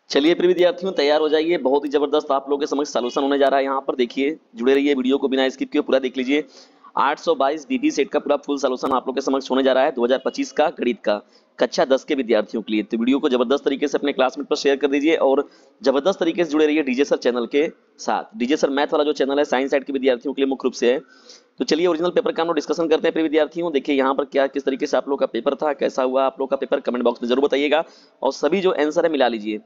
चलिए प्रिय विद्यार्थियों, तैयार हो जाइए। बहुत ही जबरदस्त आप लोगों के समक्ष सॉल्यूशन होने जा रहा है। यहाँ पर देखिए, जुड़े रहिए, वीडियो को बिना स्किप किए पूरा देख लीजिए। 822 बीबी सेट का पूरा फुल सॉल्यूशन आप लोगों के समक्ष होने जा रहा है 2025 का गणित का, कक्षा 10 के विद्यार्थियों के लिए। तो वीडियो को जबरदस्त तरीके से अपने क्लासमेट पर शेयर कर दीजिए और जबरदस्त तरीके से जुड़े रहिए डीजे सर चैनल के साथ। डीजे सर मैथ वाला जो चैनल है साइंस साइड के विद्यार्थियों के लिए मुख्य रूप से है। तो चलिए ओरिजिनल पेपर का हम लोग डिस्कशन करते हैं प्रिय विद्यार्थियों। देखिए यहाँ पर क्या किस तरीके से आप लोग का पेपर था, कैसा हुआ आप लोग का पेपर, कमेंट बॉक्स में जरूर बताइएगा और सभी जो आंसर है मिला लीजिए।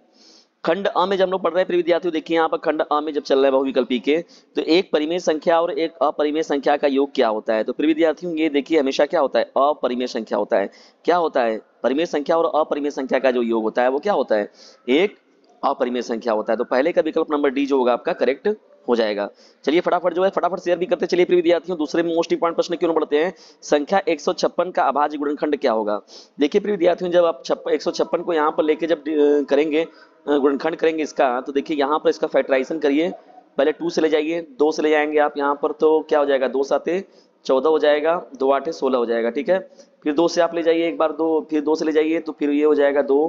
खंड अ में जब हम लोग पढ़ रहे हैं प्रिय विद्यार्थियों, देखिए यहाँ पर खंड अ में जब चल रहा है बहुविकल्पी के, तो एक परिमेय संख्या और एक अपरिमेय संख्या का योग क्या होता है। तो प्रिय विद्यार्थियों ये देखिए हमेशा क्या होता है, अपरिमेय संख्या होता है। क्या होता है, परिमेय संख्या और अपरिमेय संख्या का जो योग होता है वो क्या होता है, एक अपरिमेय संख्या होता है। तो पहले का विकल्प नंबर डी जो होगा आपका करेक्ट हो जाएगा। चलिए फटाफट जो है फटाफट शेयर भी करते हैं। चलिए प्रिय विद्यार्थियों दूसरे मोस्ट इंपॉर्टेंट प्रश्न क्यों बढ़ते हैं, संख्या 156 का अभाज्य गुणनखंड क्या होगा। देखिए प्रिय विद्यार्थियों जब आप 156 को यहाँ पर लेके जब करेंगे गुणनखंड करेंगे इसका, तो देखिए यहाँ पर इसका फैक्टराइजेशन करिए। पहले 2 से ले जाइए, 2 से ले जाएंगे आप यहाँ पर, तो क्या हो जाएगा, 2 7 14 हो जाएगा, 2 8 16 हो जाएगा। ठीक है, फिर 2 से आप ले जाइए एक बार, 2 फिर 2 से ले जाइए तो फिर ये हो जाएगा 2,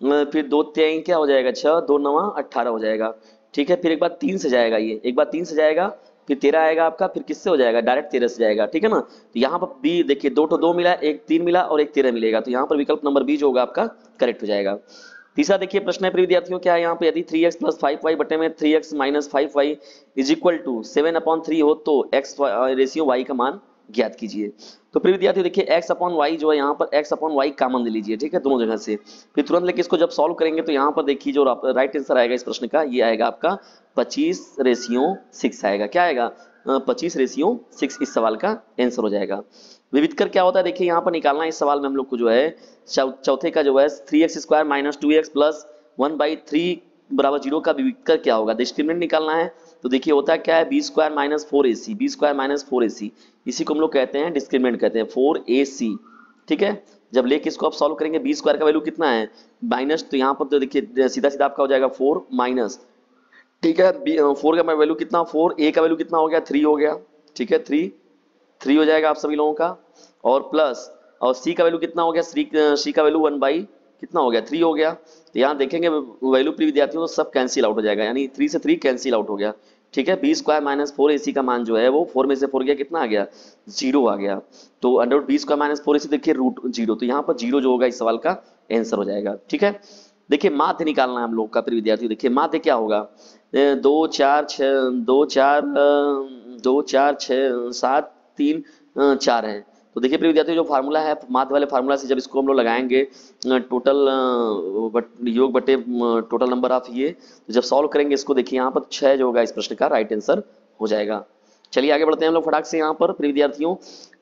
फिर 2 3 क्या हो जाएगा 6, 2 9 18 हो जाएगा। ठीक है, फिर एक बार 3 से जाएगा, ये एक बार 3 से जाएगा, फिर 13 आएगा आपका, फिर किससे हो जाएगा, डायरेक्ट 13 से जाएगा। ठीक है ना, तो यहाँ पर बी देखिए 2 तो 2 मिला, एक 3 मिला और एक 13 मिलेगा, तो यहाँ पर विकल्प नंबर बी जो होगा आपका करेक्ट हो जाएगा। तीसरा देखिए प्रश्न है प्रिय विद्यार्थियों, क्या है यहाँ पे, यदि 3x प्लस 5y बटे में 3x minus 5y is equal to 7/3 हो तो x रेशियो y का मान ज्ञात कीजिए। तो प्रिय विद्यार्थियों देखिए x अपॉन y जो है यहाँ पर x अपॉन y कॉमन ले लीजिए। ठीक है, दोनों जगह से फिर तुरंत लेके इसको जब सॉल्व करेंगे तो यहाँ पर देखिए जो राइट आंसर आएगा इस प्रश्न का, ये आएगा आपका 25/6 आएगा। क्या आएगा, 25/6 इस सवाल का आंसर हो जाएगा। विविध कर क्या होता है, देखिए यहाँ पर निकालना है इस सवाल में हम लोग को जो है चौथे का जो है 3x² माइनस 2x प्लस 1/3 बराबर 0 का विविध कर क्या होगा, डिस्क्रिमिनेंट निकालना है। तो देखिए होता है क्या है, b² minus 4ac, b² minus 4ac, इसी को हम लोग कहते हैं डिस्क्रिमिनेंट कहते हैं 4ac। ठीक है, जब लेके इसको आप सॉल्व करेंगे b² का वैल्यू कितना है माइनस, तो यहाँ पर तो देखिए सीधा सीधा आपका हो जाएगा 4 माइनस, ठीक है 4 का वैल्यू कितना 4, a का वैल्यू कितना हो गया 3 हो गया। ठीक है, 3 हो जाएगा आप सभी लोगों का, और प्लस और सी का वैल्यू कितना हो गया, सी का वैल्यू 1 बाई कितना हो गया 3 हो गया। तो यहाँ देखेंगे वैल्यू प्रिय विद्यार्थियों तो सब कैंसिल आउट हो जाएगा, यानी 3 से 3 कैंसिल आउट हो गया। ठीक है, b² माइनस 4ac का मान जो है वो 4 में से 4 गया कितना आ गया 0 आ गया। तो अंडर b² माइनस 4ac देखिए रूट 0, तो यहाँ पर 0 जो होगा इस सवाल का आंसर हो जाएगा। ठीक है, देखिए माध्य निकालना है हम लोग का प्रिय विद्यार्थियों। देखिए माध्य क्या होगा, 2 4 6 2 4 2 4 6 7 3 4 है। तो देखिए प्रिय विद्यार्थियों जो फार्मूला है माध्य वाले फार्मूला से जब इसको हम लोग लगाएंगे टोटल योग बटे टोटल नंबर ऑफ ये, तो जब सॉल्व करेंगे इसको देखिए यहाँ पर 6 जो होगा इस प्रश्न का राइट आंसर हो जाएगा। चलिए आगे बढ़ते हैं हम लोग फटाक से। यहाँ पर प्रिय विद्यार्थियों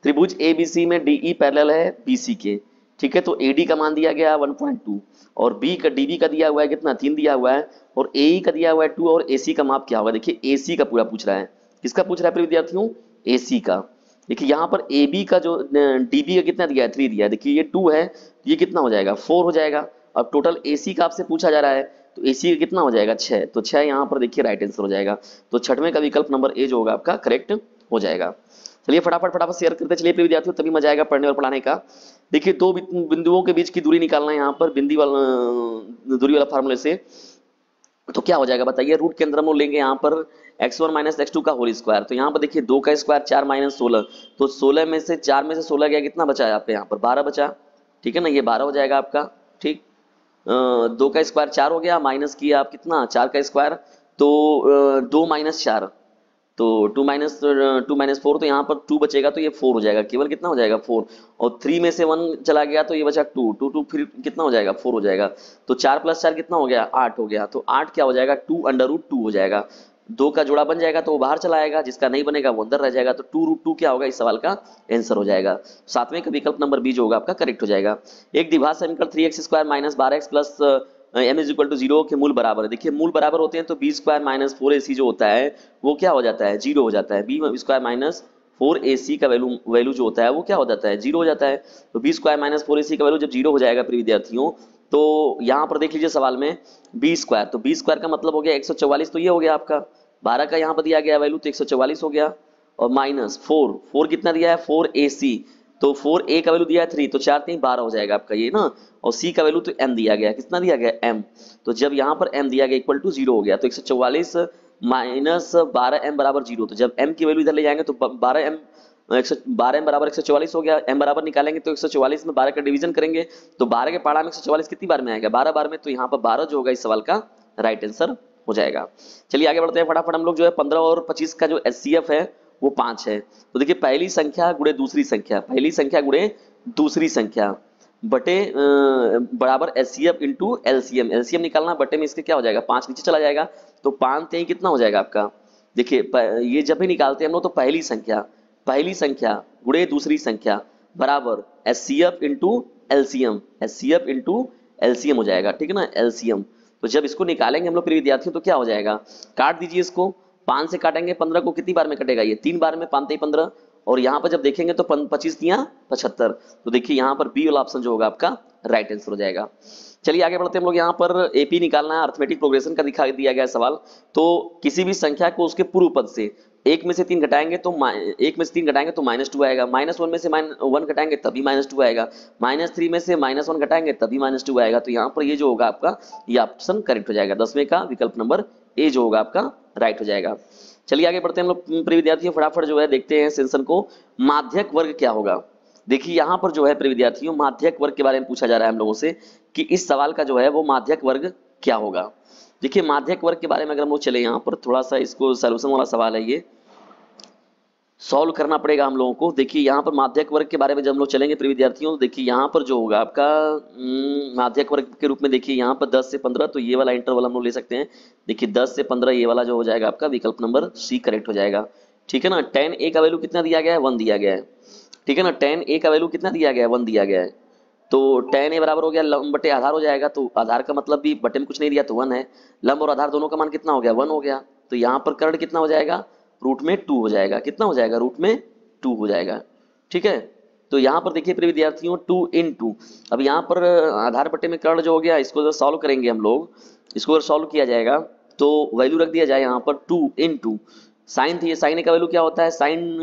त्रिभुज ABC में DE पैरेलल है BC के। ठीक है, तो AD का मान दिया गया 1.2 और DB का दिया हुआ है कितना 3 दिया हुआ है, और AE का दिया हुआ है 2, और AC का माप क्या होगा, देखिए AC का पूरा पूछ रहा है। किसका पूछ रहा है प्रिय विद्यार्थियों, AC का। देखिए यहाँ पर AB का जो DB का कितना दिया है 3 दिया है, देखिए ये 2 है, तो ये कितना हो जाएगा 4 हो जाएगा। अब टोटल AC का आपसे पूछा जा रहा है, तो AC का कितना हो जाएगा 6, तो 6 यहाँ पर देखिए राइट आंसर हो जाएगा। तो छठवें का विकल्प नंबर ए जो होगा आपका करेक्ट हो जाएगा। चलिए फटाफट फटाफट शेयर करते चलिए प्रिय विद्यार्थियों, तभी मजा आएगा पढ़ने और पढ़ाने का। देखिए दो बिंदुओं के बीच की दूरी निकालना है यहाँ पर बिंदी वाला दूरी वाला फार्मूले से। तो क्या हो जाएगा बताइए, रूट के अंदर हम लोग लेंगे यहाँ पर x1 माइनस x2 का होल स्क्वायर। तो यहाँ पर देखिए 2 का स्क्वायर 4 माइनस 16, तो 16 में से 4 में से 16 गया कितना बचा है आपके यहाँ पर 12 बचा। ठीक है ना, ये 12 हो जाएगा आपका। ठीक, 2 का स्क्वायर 4 हो गया, माइनस किया आप कितना 4 का स्क्वायर, तो 2 माइनस 4, तो 2 माइनस 4, तो यहाँ पर 2 बचेगा तो ये 4 हो जाएगा, केवल कितना हो जाएगा 4, और 3 में से 1 चला गया तो ये बचा 2, 2 फिर कितना हो जाएगा 4 हो जाएगा। तो 4 प्लस 4 कितना हो गया 8 हो गया, तो 8 क्या हो जाएगा 2 अंडर रूट 2 हो जाएगा। 2 का जोड़ा बन जाएगा तो वो बाहर चला आएगा, जिसका नहीं बनेगा वो अंदर रह जाएगा, तो 2 रूट 2 क्या होगा इस सवाल का आंसर हो जाएगा। सातवें का विकल्प नंबर बी जो होगा आपका करेक्ट हो जाएगा। एक द्विघात समीकरण 3x² minus 12x plus m is equal to 0 के मूल बराबर है। देखिए मूल बराबर होते हैं तो b² माइनस 4ac जो होता है वो क्या हो जाता है 0 हो जाता है। b² माइनस 4ac का वैल्यू जो होता है वो क्या हो जाता है 0 हो जाता है। तो b² माइनस 4ac का वैल्यू जब 0 हो जाएगा प्रिय विद्यार्थियों, तो यहाँ पर देख लीजिए सवाल में b², तो b² का मतलब हो गया 144, तो ये हो गया आपका 12 का यहाँ पर दिया गया वैल्यू तो 144 हो गया, और माइनस 4 कितना दिया है 4ac, तो 4a का वैल्यू दिया है 3, तो 4 3 12 हो जाएगा आपका ये ना। और c का वैल्यू तो m दिया गया है, कितना दिया गया है m। तो जब यहाँ पर m दिया गया इक्वल टू 0 हो गया, तो 144 माइनस 12m बराबर 0। तो जब m की वैल्यू इधर ले जाएंगे तो 12m 12m बराबर 144 हो गया। m बराबर निकालेंगे तो 144 में 12 का डिवीजन करेंगे तो 12 के पाड़ा में 144 कितनी बार में आएगा, 12 बार में। तो यहाँ पर 12 जो होगा इस सवाल का राइट आंसर हो जाएगा। चलिए आगे बढ़ते हैं फटाफट। हम लोग जो है 15 और 25 का जो एचसीएफ है वो 5 है। तो देखिए पहली संख्या गुणे दूसरी संख्या, पहली संख्या गुणे दूसरी संख्या बटे बराबर एचसीएफ इंटू एलसीएम। एलसीएम निकालना, बटे में इसके क्या हो जाएगा 5 नीचे चला जाएगा, तो 5 3 कितना हो जाएगा आपका। देखिए ये जब भी निकालते हैं हम लोग तो पहली संख्या गुणे दूसरी संख्या बराबर HCF into LCM, HCF into LCM हो जाएगा, ठीक है ना, एलसीएम। तो जब इसको निकालेंगे हम लोग प्रिय विद्यार्थियों तो क्या हो जाएगा, काट दीजिए इसको, 5 से काटेंगे 15 को कितनी बार में कटेगा, ये 3 बार में, 5 3 15। और यहाँ पर जब देखेंगे तो 25 तियां 75। तो देखिए यहाँ पर बी वाला ऑप्शन जो होगा आपका राइट आंसर हो जाएगा। चलिए आगे बढ़ते हैं हम लोग। यहाँ पर एपी निकालना है, अर्थमेटिक प्रोग्रेशन का दिखा दिया गया सवाल। तो किसी भी संख्या को उसके पूर्व पद से 1 में से 3 घटाएंगे तो 1 में से 3 घटाएंगे तो -2 आएगा, -1 में से 1 घटाएंगे तभी -2 आएगा, -3 में से -1 घटाएंगे तभी -2 आएगा। तो यहाँ पर ये जो होगा आपका ये ऑप्शन करेक्ट हो जाएगा, 10वें का विकल्प नंबर ए जो होगा आपका राइट हो जाएगा। चलिए आगे बढ़ते हैं हम लोग प्रिय विद्यार्थियों, फटाफट जो है देखते हैं सेंसन को। माध्यक वर्ग क्या होगा। देखिए यहाँ पर जो है प्रिय विद्यार्थियों माध्यक वर्ग के बारे में पूछा जा रहा है हम लोगों से कि इस सवाल का जो है वो माध्यक वर्ग क्या होगा। देखिए माध्यक वर्ग के बारे में अगर हम लोग चले, यहाँ पर थोड़ा सा इसको सॉल्यूशन वाला सवाल है, ये सॉल्व करना पड़ेगा हम लोगों को। देखिए यहाँ पर माध्यक वर्ग के बारे में जब हम लोग चलेंगे प्रिय विद्यार्थियों, देखिए यहाँ पर जो होगा आपका माध्यक वर्ग के रूप में, देखिए यहाँ पर 10 से 15, तो ये वाला इंटरवल हम लोग ले सकते हैं। देखिए 10 से 15 ये वाला जो हो जाएगा आपका विकल्प नंबर सी करेक्ट हो जाएगा, ठीक है ना। tan a का वैल्यू कितना दिया गया है 1 दिया गया है, ठीक है ना। tan a का वैल्यू कितना दिया गया है 1 दिया गया है। तो tan a बराबर हो गया लंब बटे आधार हो जाएगा, तो आधार का मतलब भी बटे में कुछ नहीं दिया तो 1 है, लंब और आधार दोनों का मान कितना हो गया 1 हो गया। तो यहाँ पर कर्ण कितना हो जाएगा, रूट में 2 हो जाएगा, कितना हो जाएगा रूट में 2 हो जाएगा, ठीक है। तो यहाँ पर देखिए प्रिय विद्यार्थियों 2 इन 2, अब यहाँ पर आधार बटे में कर्ण जो हो गया इसको जब सॉल्व करेंगे हम लोग, इसको अगर सॉल्व किया जाएगा तो वैल्यू रख दिया जाए यहाँ पर 2 इन 2 साइन थी, साइन ए का वैल्यू क्या होता है साइन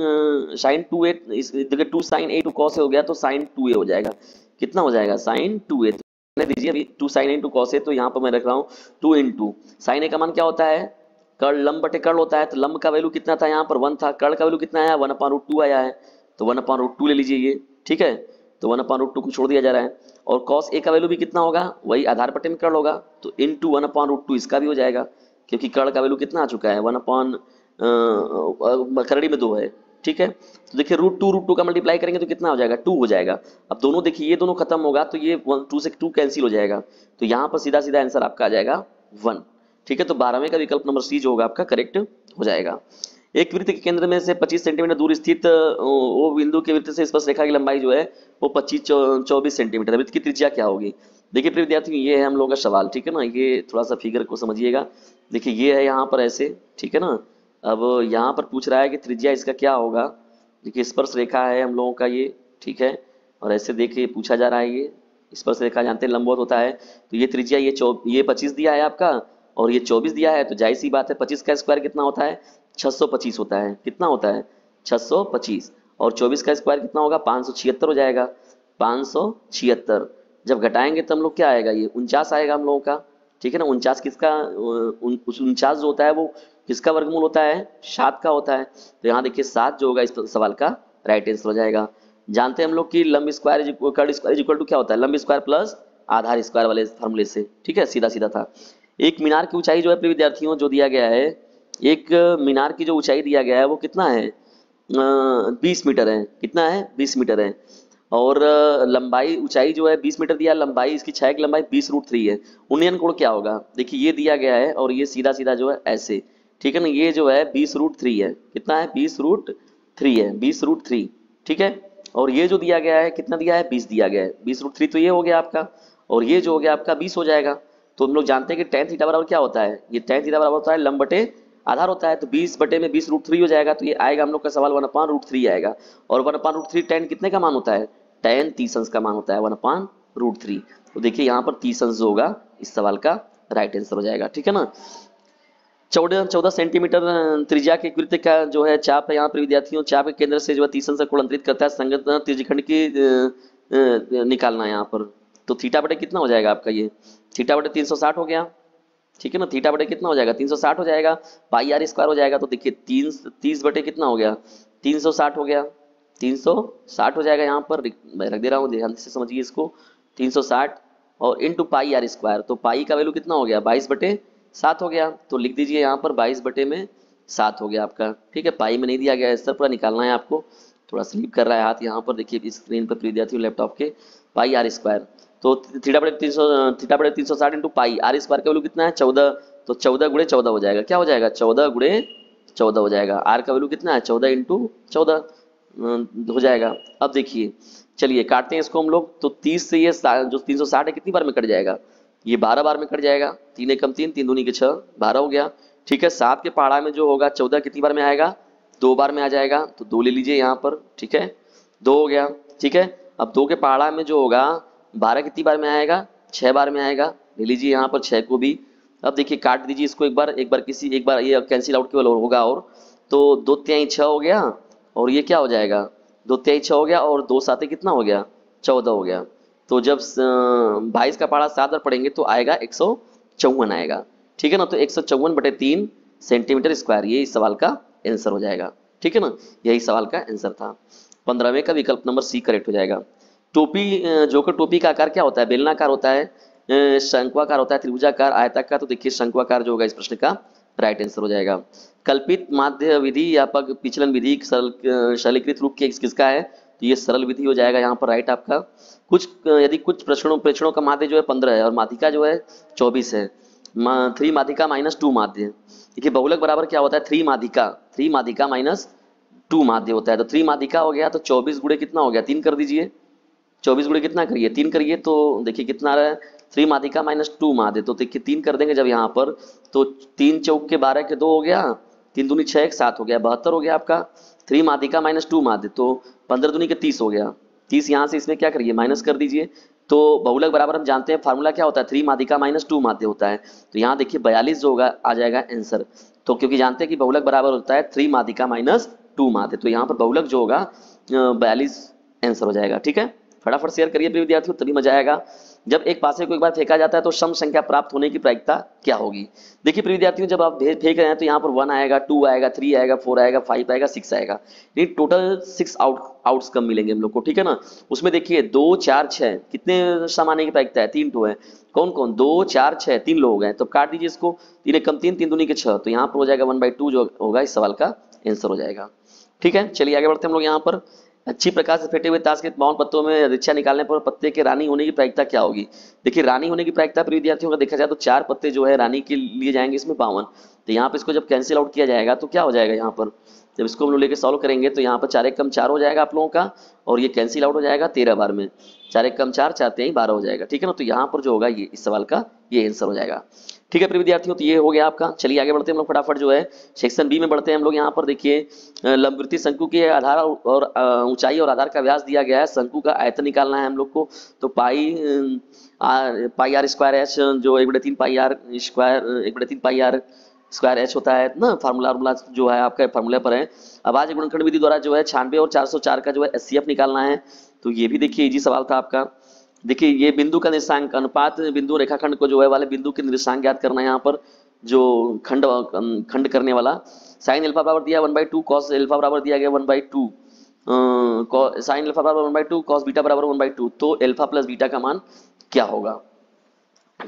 2a, देखिए 2 साइन a 2 cos a हो गया तो साइन 2a हो जाएगा, कितना हो जाएगा साइन 2a। तो दीजिए अभी 2 साइन a 2 cos a, तो यहाँ पर मैं रख रहा हूँ 2 इन 2, साइन a का मान क्या होता है कर्ण लंब बटे कर्ण होता है, तो लंब का वैल्यू कितना था यहाँ पर 1 था, कर्ण का वैल्यू कितना आया 1/√2 आया है, तो 1/√2 ले लीजिए ये, ठीक है। तो 1/√2 को छोड़ दिया जा रहा है। और cos a का वैल्यू भी कितना होगा, वही आधार बटे में कर्ण होगा, तो इंटू 1/√2 इसका भी हो जाएगा, क्योंकि कर्ण का वैल्यू कितना आ चुका है 1 करड़ी में 2 है, ठीक है। तो देखिए √2 का मल्टीप्लाई करेंगे तो कितना हो जाएगा 2 हो जाएगा। अब दोनों देखिए ये दोनों खत्म होगा तो ये 2 से 2 कैंसिल हो जाएगा, तो यहाँ पर सीधा सीधा आंसर आपका आ जाएगा 1, ठीक है। तो 12वें का विकल्प नंबर सी जो होगा आपका करेक्ट हो जाएगा। एक वृत्त के केंद्र में से 25 सेंटीमीटर दूर स्थित वो बिंदु के वृत्त से स्पर्श रेखा की लंबाई जो है वो 24 सेंटीमीटर, वृत्त की त्रिज्या क्या होगी। देखिए प्रिय विद्यार्थियों ये है हम लोगों का सवाल, ठीक है ना। ये थोड़ा सा फिगर को समझिएगा, देखिए ये है यहाँ पर ऐसे, ठीक है ना। अब यहाँ पर पूछ रहा है कि त्रिज्या इसका क्या होगा, देखिए स्पर्श रेखा है हम लोगों का ये, ठीक है। और ऐसे देखिए पूछा जा रहा है, ये स्पर्श रेखा जानते हैं लंबवत होता है, तो ये त्रिज्या ये 25 दिया है आपका और ये 24 दिया है, तो जाहिर सी बात है 25 का स्क्वायर कितना होता है 625 होता है, कितना होता है 625, और 24 का स्क्वायर कितना होगा 576 हो जाएगा, 576। जब घटाएंगे तो हम लोग क्या आएगा ये 49 आएगा हम लोगों का, ठीक है ना। 49 किसका 49 जो होता है वो किसका वर्गमूल होता है 7 का होता है, तो यहाँ देखिए 7 जो होगा इस सवाल का राइट आंसर हो जाएगा। जानते हैं हम लोग कि लंब स्क्वायर कर्ण स्क्वायर इक्वल टू क्या होता है लंब स्क्वायर प्लस आधार स्क्वायर वाले फॉर्मूले से, ठीक है, सीधा सीधा था। एक मीनार की ऊंचाई जो है विद्यार्थियों जो दिया गया है, एक मीनार की जो ऊंचाई दिया गया है वो कितना है 20 मीटर है, कितना है 20 मीटर है, और लंबाई ऊंचाई जो है 20 मीटर दिया, लंबाई इसकी छाया की लंबाई 20√3 है। उन्नयन कोण क्या होगा, देखिए ये दिया गया है और ये सीधा सीधा जो है ऐसे, ठीक है ना, ये जो है 20√3 है, कितना है 20√3 है, 20√3, ठीक है। और ये जो दिया गया है कितना दिया है 20 दिया गया है, 20√3 तो ये हो गया आपका, और ये जो हो गया आपका 20 हो जाएगा। तो हम लोग जानते हैं कि tan थीटा बराबर क्या होता है, ये tan थीटा बराबर होता है लंब बटे आधार होता है, तो 20 बटे में 20√3 हो जाएगा, तो ये आएगा हम लोग का सवाल 1/√3 आएगा, और 1/√3 tan कितने का मान होता है tan 30 अंश का मान होता है 1/√3। तो देखिए यहाँ पर 30 अंश जो होगा इस सवाल का राइट आंसर हो जाएगा, ठीक है ना। 14 14 सेंटीमीटर त्रिज्या के एक वृत्त का जो है चाप है यहाँ पर विद्यार्थियों, चाप के केंद्र से जो है 30 अंश कोण अंतरित करता है, संगत त्रिज्यखंड की निकालना है यहाँ पर। तो थीटा बटे कितना हो जाएगा आपका, ये थीटा बटे 360 हो गया, ठीक है ना। थीटा बटे कितना हो जाएगा, 360 हो जाएगा, पाई आर स्क्वायर हो जाएगा। तो देखिए 30 बटे कितना हो गया, 360 हो गया, 360 हो जाएगा। यहाँ पर मैं रख दे रहा हूँ, ध्यान से समझिए इसको, 360 और इंटू पाई आर स्क्वायर। तो पाई का वैल्यू कितना हो गया, 22/7 हो गया। तो लिख दीजिए यहाँ पर 22/7 हो गया आपका, ठीक है। पाई में नहीं दिया गया, इस तरह पूरा निकालना है आपको। थोड़ा स्लिप कर रहा है हाथ यहाँ पर, देखिए स्क्रीन पर विद्यार्थियों लैपटॉप के, पाई आर स्क्वायर। तो थीटा बटे 360 इंटू पाई आर स्क्वायर का वैल्यू कितना है, 14। तो 14 गुणे 14 हो जाएगा, क्या हो जाएगा, 14 गुणे 14 हो जाएगा। आर का वैल्यू कितना है, 14 इंटू 14 हो जाएगा। अब देखिए चलिए काटते हैं इसको हम लोग। तो 30 से ये जो 360 है कितनी बार में कट जाएगा, ये 12 बार में कट जाएगा। 3 एकम 3, 3 दूनी के 6, 12 हो गया, ठीक है। 7 के पहाड़ा में जो होगा 14 कितनी बार में आएगा, 2 बार में आ जाएगा। तो 2 ले लीजिए यहाँ पर, ठीक है, 2 हो गया, ठीक है। अब 2 के पहाड़ा में जो होगा 12 कितनी बार में आएगा, 6 बार में आएगा, ले लीजिए यहाँ पर 6 को भी। अब देखिए काट दीजिए इसको एक बार एक बार ये कैंसिल आउट केवल होगा। और तो 2 तिहाई 6 हो गया, और ये क्या हो जाएगा, 2 तिहाई 6 हो गया, और 2 साते कितना हो गया, 14 हो गया। तो जब 22 का पहाड़ा 7 बार पढ़ेंगे तो आएगा 154 आएगा, ठीक है ना। तो 154/3 सेंटीमीटर स्क्वायर, ये इस सवाल का आंसर हो जाएगा, ठीक है ना। यही सवाल का आंसर था। 15वें का विकल्प नंबर सी करेक्ट हो जाएगा। टोपी, जोकर टोपी का आकार क्या होता है, बेलनाकार होता है, शंक्वाकार होता है, त्रिभुजाकार, आयताकार। तो देखिए शंक्वाकार जो होगा इस प्रश्न का राइट आंसर हो जाएगा। कल्पित माध्य विधि या पग पिछलन विधि सरलीकृत रूप के किसका है, तो ये सरल विधि हो जाएगा यहाँ पर राइट आपका। यदि कुछ प्रेक्षणों का माध्य जो है 15 है और माध्यिका जो है 24 है, 3 माध्यिका -2 माध्य। देखिए बहुलक बराबर क्या होता है, 3 माध्यिका -2 माध्य होता है। तो 3 माध्यिका हो गया, तो 24 गुणे कितना हो गया, 3 कर दीजिए। 24 गुणे कितना करिए, 3 करिए। तो देखिए कितना आ रहा है, 3 माध्यिका -2 माध्य। तो देखिए 3 कर देंगे जब यहाँ पर, तो 3 चौक के 12 के 2 हो गया, 3 दूनी 6 1 7 हो गया, 72 हो गया आपका। 3 माध्यिका -2 माध्य, तो 15 दूनी के 30 हो गया। 30 यहाँ से इसमें क्या करिए, माइनस कर दीजिए। तो बहुलक बराबर हम जानते हैं फार्मूला क्या होता है, 3 माध्यिका -2 माध्य होता है। तो यहाँ देखिए 42 जो होगा आ जाएगा आंसर। तो क्योंकि जानते हैं कि बहुलक बराबर होता है 3 माध्यिका -2 माध्य, तो यहाँ पर बहुलक जो होगा 42 आंसर हो जाएगा, ठीक है। फटाफट शेयर करिए प्रिय विद्यार्थियों, तभी मजा आएगा। जब एक पासे को एक बार फेंका जाता है तो सम संख्या प्राप्त होने की प्रायिकता क्या होगी। देखिए प्रिय विद्यार्थियों, जब आप फेंक रहे हैं तो यहाँ पर 1 आएगा, 2 आएगा, 3 आएगा, 4 आएगा, 5 आएगा, 6 आएगा। ये टोटल 6 आउट्स कम मिलेंगे हम लोग को, ठीक है ना। उसमें देखिए 2 4 6 कितने सम आने की प्रायिकता है, 3 टू है। कौन कौन, 2 4 6 3 लोग हैं। तो काट दीजिए इसको, 3 एकम 3, 3 दूनी के 6। तो यहाँ पर हो जाएगा 1/2 जो होगा इस सवाल का आंसर हो जाएगा, ठीक है। चलिए आगे बढ़ते हैं हम लोग। यहाँ पर अच्छी प्रकार से फेंटे हुए ताश के 52 पत्तों में रिक्शा निकालने पर पत्ते के रानी होने की प्रायिकता क्या होगी। देखिए रानी होने की प्रायिकता प्रिय विद्यार्थियों का देखा जाए तो 4 पत्ते जो है रानी के लिए जाएंगे, इसमें 52। तो यहाँ पर इसको जब कैंसिल आउट किया जाएगा तो क्या हो जाएगा, यहाँ पर जब इसको हम लोग लेके सॉल्व करेंगे तो यहाँ पर 4 एकम 4 हो जाएगा आप लोगों का, और ये कैंसिल आउट हो जाएगा 13 बार में। 4 एकम 4, 4 तिहाई 12 हो जाएगा, ठीक है ना। तो यहाँ पर जो होगा ये इस सवाल का ये आंसर हो जाएगा, ठीक है प्रिय विद्यार्थियों। तो ये हो गया आपका। चलिए आगे बढ़ते हैं हम लोग फटाफट जो है सेक्शन बी में बढ़ते हैं हम लोग। यहाँ पर देखिए लंबवृत्तीय शंकु के आधार और ऊंचाई और आधार का व्यास दिया गया है, शंकु का आयतन निकालना है हम लोग को। तो पाई आर स्क्वायर एच जो 1/3 pi r square 1/3 pi r square h होता है ना, फार्मूला जो है आपका फार्मूला पर है। अब आज गुणनखंड विधि द्वारा जो है 96 और 404 का जो है एचसीएफ निकालना है। तो ये भी देखिए इजी सवाल था आपका। देखिए ये बिंदु का निर्देशांक अनुपात बिंदु रेखाखंड को जो है वाले बिंदु के निर्देशांक ज्ञात करना है। यहाँ पर जो खंड करने वाला साइन अल्फा बराबर दिया 1/2, कॉस अल्फा बराबर दिया गया 1/2, साइन अल्फा बराबर 1/2, कॉस बीटा बराबर 1/2। तो अल्फा प्लस बीटा का मान क्या होगा,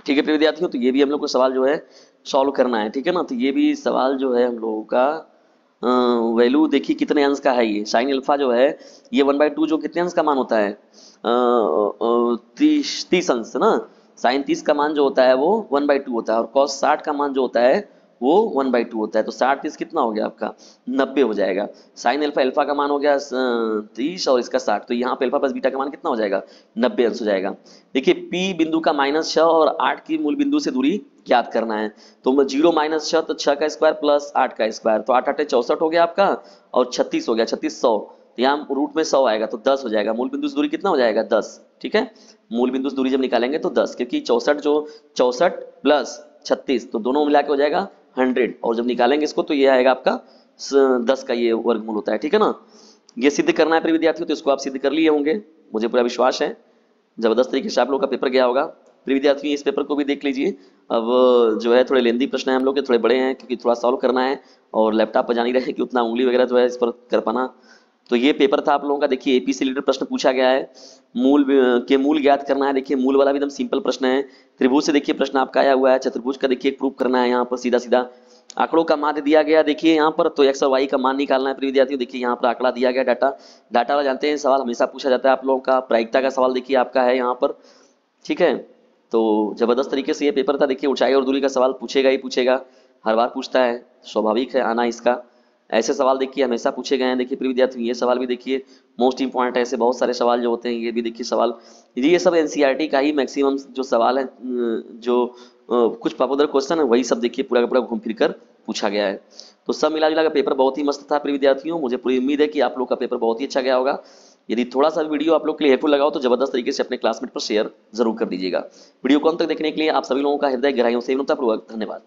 ठीक है प्रिय विद्यार्थियों। तो ये भी हम लोग को सवाल जो है सॉल्व करना है, ठीक है ना। तो ये भी सवाल जो है हम लोगों का वैल्यू देखिए कितने अंश का है। ये साइन अल्फा जो है ये 1/2 जो कितने अंश का मान होता है, 30 अंश ना। साइन 30 का मान जो होता है वो 1/2 होता है, और कॉस 60 का मान जो होता है वो 1/2 होता है। तो 60 30 कितना हो गया आपका 90 हो जाएगा। साइन अल्फा का मान हो गया 30 और इसका 60। तो यहाँ पे अल्फा प्लस बीटा का मान कितना हो जाएगा 90 अंश हो जाएगा। देखिए P बिंदु का -6 और 8 की मूल बिंदु से दूरी ज्ञात करना है। तो 0 - 6 तो 6 का स्क्वायर प्लस 8 का स्क्वायर, तो 8 8 64 हो गया आपका, और 36 हो गया, 36 100। तो यहाँ रूट में 100 आएगा तो 10 हो जाएगा। मूल बिंदु से दूरी कितना हो जाएगा 10, ठीक है। मूल बिंदु से दूरी जब निकालेंगे तो 10, क्योंकि 64 जो 64 प्लस 36 तो दोनों मिला के हो जाएगा 100 और जब निकालेंगे इसको तो ये आएगा आपका 10 का ये वर्गमूल होता है, ठीक है ना। ये सिद्ध करना है प्रिय विद्यार्थियों, तो इसको आप सिद्ध कर लिए होंगे, मुझे पूरा विश्वास है। जबरदस्त तरीके से आप लोगों का पेपर गया होगा। प्रिय विद्यार्थियों इस पेपर को भी देख लीजिए। अब जो है थोड़े लेंदी प्रश्न है हम लोग के, थोड़े बड़े हैं क्योंकि थोड़ा सॉल्व करना है और लैपटॉप पर जान ही रहे कि उतना उंगली वगैरह जो है इस पर कर पाना। तो ये पेपर था आप लोगों का। देखिए एपी से रिलेटेड प्रश्न पूछा गया है, मूल ज्ञात करना है। देखिए मूल वाला भी एकदम सिंपल प्रश्न है। त्रिभुज से देखिए प्रश्न आपका आया हुआ है, चतुर्भुज का देखिए प्रूफ करना है यहाँ पर सीधा सीधा। आंकड़ों का माध्य दिया गया देखिए यहाँ पर, तो एक्स और वाई का मान निकालना है प्रिय विद्यार्थियों। देखिए यहाँ पर आंकड़ा दिया गया, डाटा वाला जानते हैं, सवाल हमेशा पूछा जाता है आप लोगों का। प्रायिकता का सवाल देखिए आपका है यहाँ पर, ठीक है। तो जबरदस्त तरीके से ये पेपर था। देखिए ऊंचाई और दूरी का सवाल पूछेगा ही पूछेगा, हर बार पूछता है, स्वाभाविक है आना इसका। ऐसे सवाल देखिए हमेशा पूछे गए हैं। देखिए प्रिय विद्यार्थियों ये सवाल भी देखिए मोस्ट इंपॉर्टेंट है। ऐसे बहुत सारे सवाल जो होते हैं ये भी देखिए सवाल, ये सब एनसीईआरटी का ही मैक्सिमम जो सवाल है, जो कुछ पॉपुलर क्वेश्चन है वही सब देखिए पूरा का पूरा घूम फिर कर पूछा गया है। तो सब मिला जुला का पेपर बहुत ही मस्त था प्रिय विद्यार्थियों। मुझे पूरी उम्मीद है कि आप लोग का पेपर बहुत ही अच्छा गया होगा। यदि थोड़ा सा वीडियो आप लोग के लिए हेल्पफुल लगा हो तो जबरदस्त तरीके से अपने क्लासमेट पर शेयर जरूर कर दीजिएगा। वीडियो को अंत तक देखने के लिए आप सभी लोगों का हृदय गहराइयों से विनम्रतापूर्वक धन्यवाद।